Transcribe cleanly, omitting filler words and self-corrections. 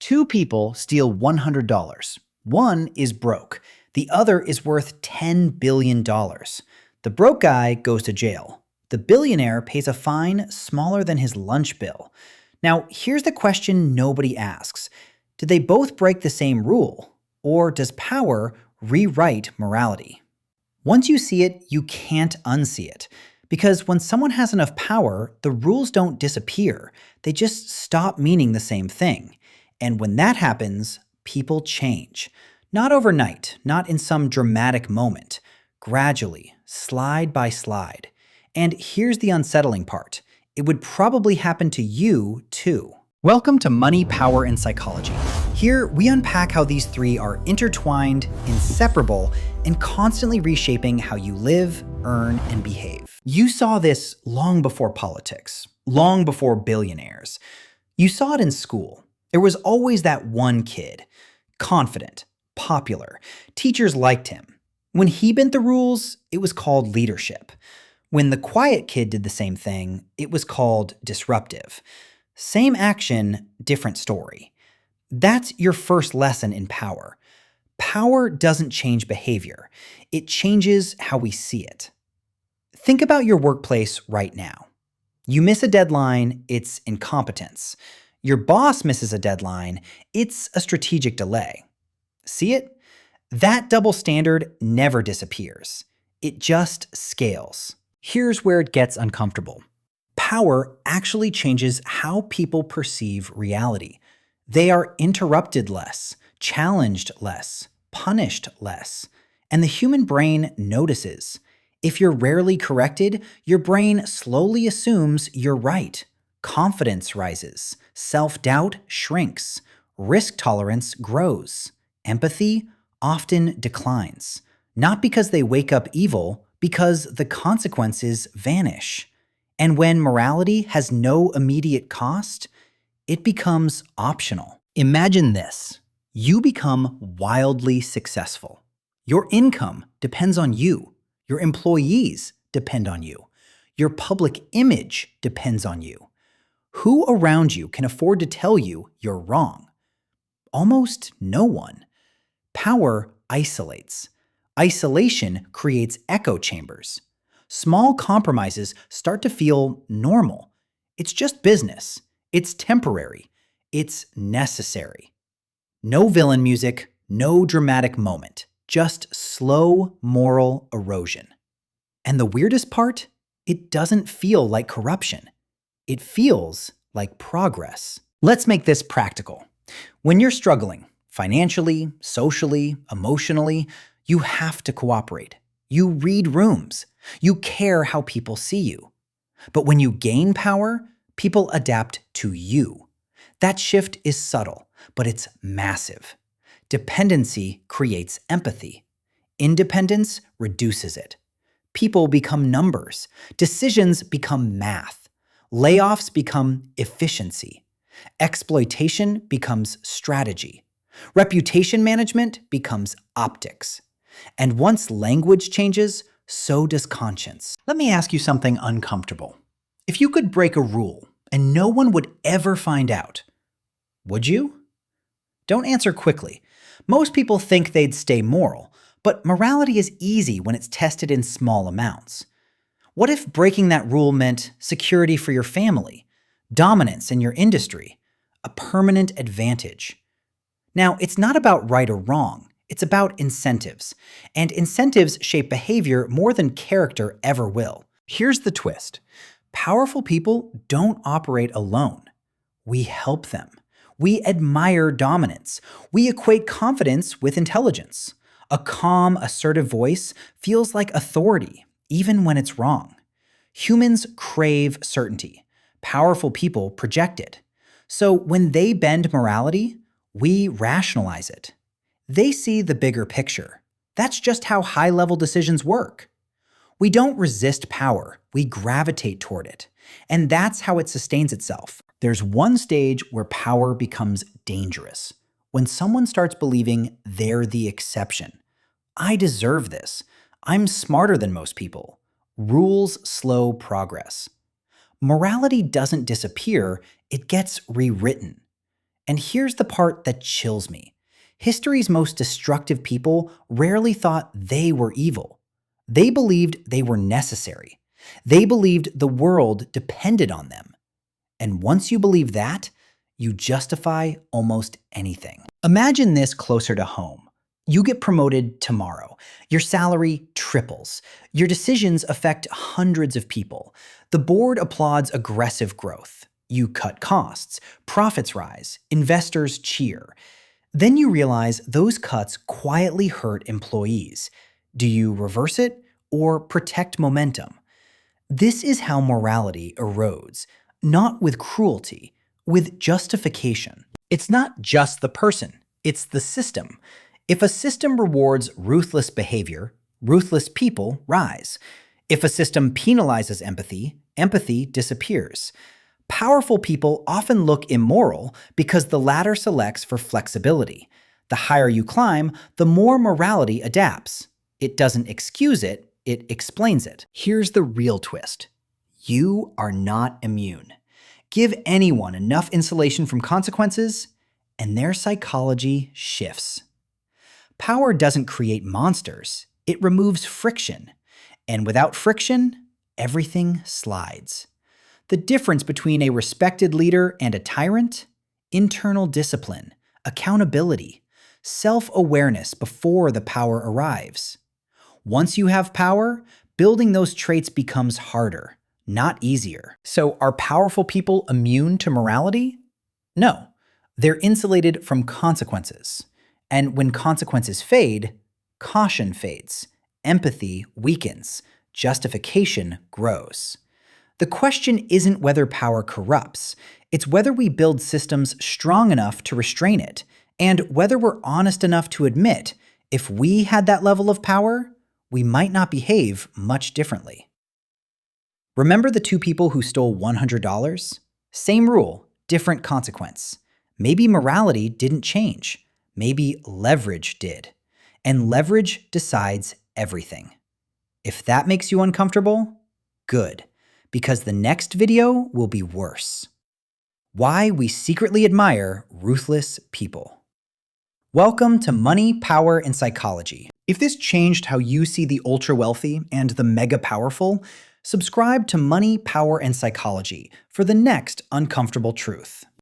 Two people steal $100. One is broke. The other is worth $10 billion. The broke guy goes to jail. The billionaire pays a fine smaller than his lunch bill. Now, here's the question nobody asks. Did they both break the same rule? Or does power rewrite morality? Once you see it, you can't unsee it. Because when someone has enough power, the rules don't disappear. They just stop meaning the same thing. And when that happens, people change. Not overnight, not in some dramatic moment. Gradually, slide by slide. And here's the unsettling part. It would probably happen to you, too. Welcome to Money, Power, and Psychology. Here, we unpack how these three are intertwined, inseparable, and constantly reshaping how you live, earn, and behave. You saw this long before politics, long before billionaires. You saw it in school. There was always that one kid, confident, popular. Teachers liked him. When he bent the rules, it was called leadership. When the quiet kid did the same thing, it was called disruptive. Same action, different story. That's your first lesson in power. Power doesn't change behavior. It changes how we see it. Think about your workplace right now. You miss a deadline, it's incompetence. Your boss misses a deadline, it's a strategic delay. See it? That double standard never disappears. It just scales. Here's where it gets uncomfortable. Power actually changes how people perceive reality. They are interrupted less, challenged less, punished less. And the human brain notices. If you're rarely corrected, your brain slowly assumes you're right. Confidence rises, self-doubt shrinks, risk tolerance grows, empathy often declines. Not because they wake up evil, because the consequences vanish. And when morality has no immediate cost, it becomes optional. Imagine this. You become wildly successful. Your income depends on you. Your employees depend on you. Your public image depends on you. Who around you can afford to tell you you're wrong? Almost no one. Power isolates. Isolation creates echo chambers. Small compromises start to feel normal. It's just business. It's temporary. It's necessary. No villain music, no dramatic moment. Just slow moral erosion. And the weirdest part? It doesn't feel like corruption. It feels like progress. Let's make this practical. When you're struggling, financially, socially, emotionally, you have to cooperate. You read rooms. You care how people see you. But when you gain power, people adapt to you. That shift is subtle, but it's massive. Dependency creates empathy. Independence reduces it. People become numbers. Decisions become math. Layoffs become efficiency. Exploitation becomes strategy. Reputation management becomes optics. And once language changes, so does conscience. Let me ask you something uncomfortable. If you could break a rule and no one would ever find out, would you? Don't answer quickly. Most people think they'd stay moral, but morality is easy when it's tested in small amounts. What if breaking that rule meant security for your family, dominance in your industry, a permanent advantage? Now, it's not about right or wrong. It's about incentives. And incentives shape behavior more than character ever will. Here's the twist. Powerful people don't operate alone. We help them. We admire dominance. We equate confidence with intelligence. A calm, assertive voice feels like authority, even when it's wrong. Humans crave certainty. Powerful people project it. So when they bend morality, we rationalize it. They see the bigger picture. That's just how high-level decisions work. We don't resist power, we gravitate toward it. And that's how it sustains itself. There's one stage where power becomes dangerous. When someone starts believing they're the exception. I deserve this. I'm smarter than most people. Rules slow progress. Morality doesn't disappear, it gets rewritten. And here's the part that chills me. History's most destructive people rarely thought they were evil. They believed they were necessary. They believed the world depended on them. And once you believe that, you justify almost anything. Imagine this closer to home. You get promoted tomorrow. Your salary triples. Your decisions affect hundreds of people. The board applauds aggressive growth. You cut costs. Profits rise. Investors cheer. Then you realize those cuts quietly hurt employees. Do you reverse it or protect momentum? This is how morality erodes, not with cruelty, with justification. It's not just the person, it's the system. If a system rewards ruthless behavior, ruthless people rise. If a system penalizes empathy, empathy disappears. Powerful people often look immoral because the latter selects for flexibility. The higher you climb, the more morality adapts. It doesn't excuse it, it explains it. Here's the real twist. You are not immune. Give anyone enough insulation from consequences, and their psychology shifts. Power doesn't create monsters, it removes friction. And without friction, everything slides. The difference between a respected leader and a tyrant? Internal discipline, accountability, self-awareness before the power arrives. Once you have power, building those traits becomes harder, not easier. So are powerful people immune to morality? No, they're insulated from consequences. And when consequences fade, caution fades, empathy weakens, justification grows. The question isn't whether power corrupts, it's whether we build systems strong enough to restrain it, and whether we're honest enough to admit if we had that level of power, we might not behave much differently. Remember the two people who stole $100? Same rule, different consequence. Maybe morality didn't change. Maybe leverage did. And leverage decides everything. If that makes you uncomfortable, good, because the next video will be worse. Why we secretly admire ruthless people. Welcome to Money, Power, and Psychology. If this changed how you see the ultra-wealthy and the mega-powerful, subscribe to Money, Power, and Psychology for the next uncomfortable truth.